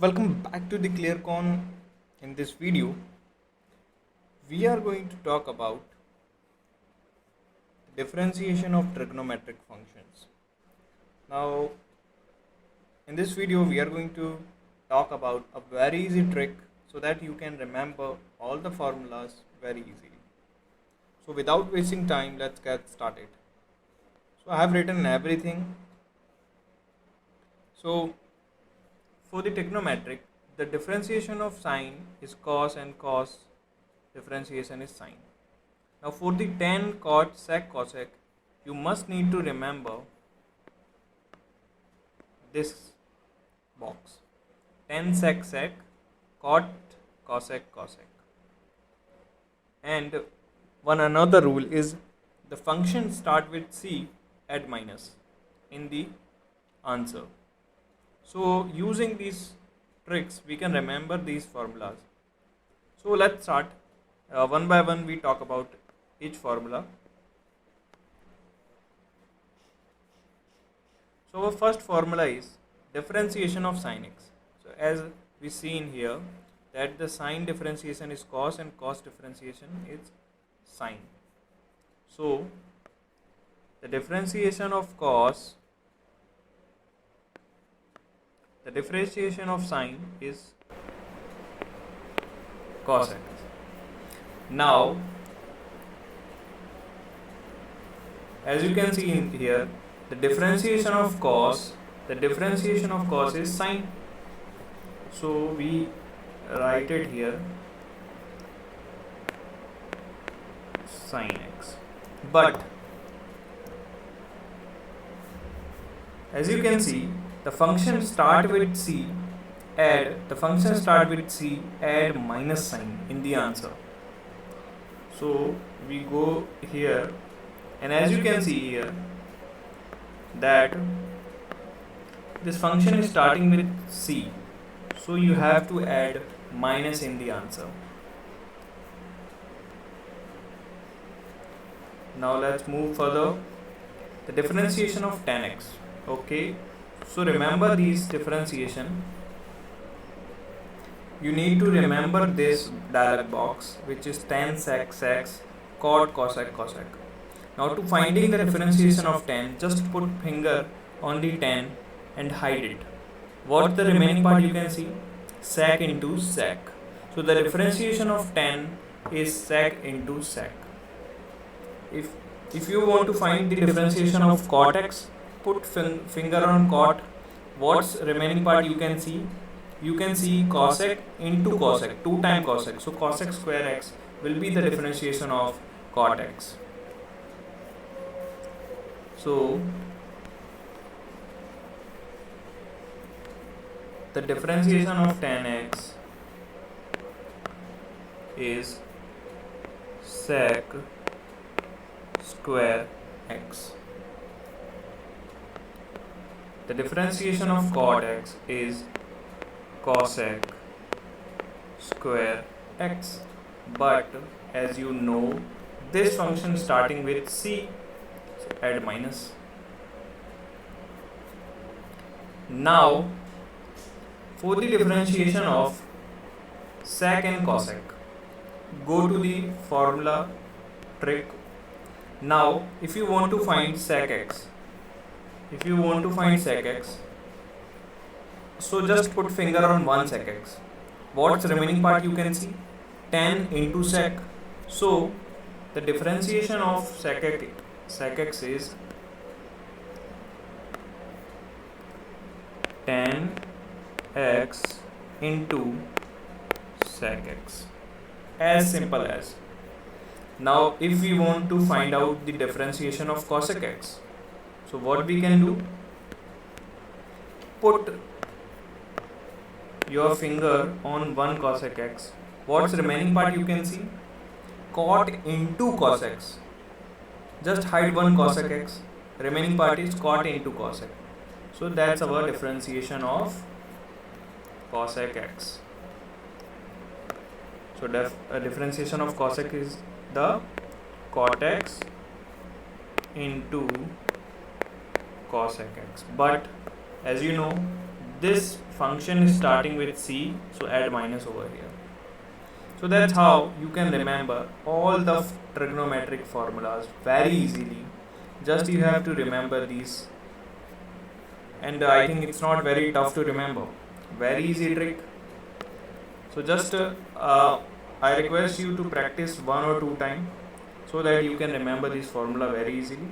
Welcome back to the ClearCon. In this video, we are going to talk about the differentiation of trigonometric functions. Now, in this video, we are going to talk about a very easy trick so that you can remember all the formulas very easily. So, without wasting time, let's get started. So, I have written everything. So, for the trigonometric, the differentiation of sine is cos and cos differentiation is sine. Now for the tan, cot, sec, cosec, you must need to remember this box. Tan, sec, sec, cot, cosec, cosec. And one another rule is the function start with c, add minus in the answer. So using these tricks we can remember these formulas. So let's start. One by one we talk about each formula. So our first formula is differentiation of sin x. So as we see in here that the sine differentiation is cos and cos differentiation is sine. So the differentiation of cos, the differentiation of sine is cos x. Now, as you can see in here, the differentiation of cos is sine. So we write it here sin x. But as you can see, the function start with c, add minus sign in the answer. So we go here, and as you can see here that this function is starting with c, so you have to add minus in the answer. Now let's move further. The differentiation of tan x. Okay, so remember these differentiation. You need to remember this dialog box, which is tan, sec, sec, cot, cosec, cosec. Now to finding the differentiation of tan, just put finger on the tan and hide it. What the remaining part you can see? Sec into sec. So the differentiation of tan is sec into sec. If you want to find the differentiation of cot x, put finger on cot. What's remaining part you can see? You can see cosec into cosec, 2 times cosec. So cosec square x will be the differentiation of cot x. So the differentiation of tan x is sec square x. The differentiation of cot x is cosec square x. But as you know, this function starting with c, so add minus. Now for the differentiation of sec and cosec, go to the formula trick. Now if you want to find sec x, so just put finger on one sec x. What's remaining part you can see? Tan into sec. So the differentiation of sec x is tan x into sec x. As simple as. Now if we want to find out the differentiation of cosec x, so what we can do? Put your finger on one cosec x. What's remaining part you can see? Cot into cosec x. Just hide one cosec x. Remaining part is cot into cosec. So that's our differentiation of cosec x. So differentiation of cosec is the cot x into cosec x. But as you know, this function is starting with c, so add minus over here. So that's how you can remember all the trigonometric formulas very easily. Just you have to remember these, and I think it's not very tough to remember. Very easy trick. So just I request you to practice one or two times so that you can remember this formula very easily.